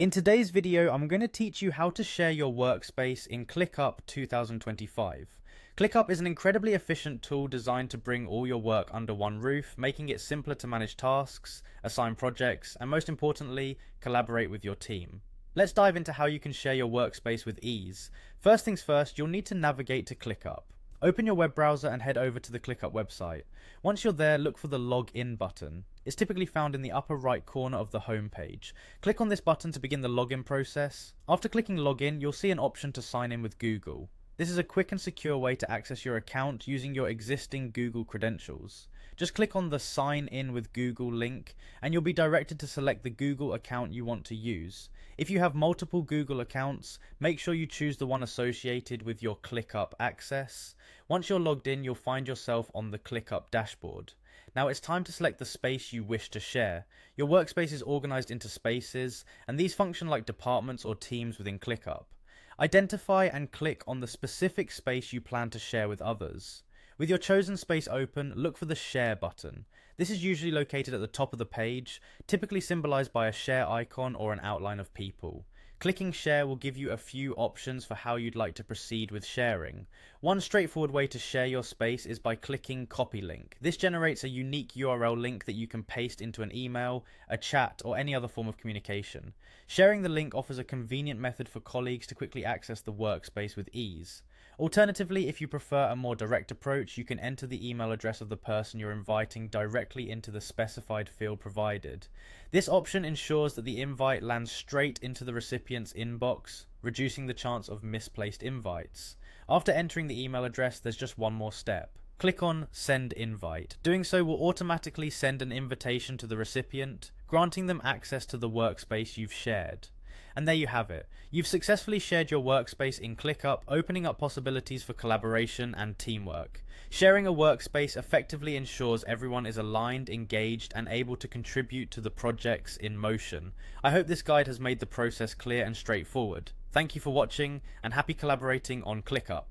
In today's video, I'm going to teach you how to share your workspace in Clickup 2025. Clickup is an incredibly efficient tool designed to bring all your work under one roof, making it simpler to manage tasks, assign projects, and most importantly, collaborate with your team. Let's dive into how you can share your workspace with ease. First things first, you'll need to navigate to Clickup. Open your web browser and head over to the Clickup website. Once you're there, look for the Login button. It's typically found in the upper right corner of the home page. Click on this button to begin the login process. After clicking Login, you'll see an option to sign in with Google. This is a quick and secure way to access your account using your existing Google credentials. Just click on the Sign In with Google link and you'll be directed to select the Google account you want to use. If you have multiple Google accounts, make sure you choose the one associated with your Clickup access. Once you're logged in, you'll find yourself on the Clickup dashboard. Now it's time to select the space you wish to share. Your workspace is organized into spaces, and these function like departments or teams within Clickup. Identify and click on the specific space you plan to share with others. With your chosen space open, look for the Share button. This is usually located at the top of the page, typically symbolized by a share icon or an outline of people. Clicking Share will give you a few options for how you'd like to proceed with sharing. One straightforward way to share your space is by clicking Copy Link. This generates a unique URL link that you can paste into an email, a chat, or any other form of communication. Sharing the link offers a convenient method for colleagues to quickly access the workspace with ease. Alternatively, if you prefer a more direct approach, you can enter the email address of the person you're inviting directly into the specified field provided. This option ensures that the invite lands straight into the recipient's inbox, reducing the chance of misplaced invites. After entering the email address, there's just one more step. Click on Send Invite. Doing so will automatically send an invitation to the recipient, granting them access to the workspace you've shared. And there you have it. You've successfully shared your workspace in Clickup, opening up possibilities for collaboration and teamwork. Sharing a workspace effectively ensures everyone is aligned, engaged, and able to contribute to the projects in motion. I hope this guide has made the process clear and straightforward. Thank you for watching, and happy collaborating on Clickup.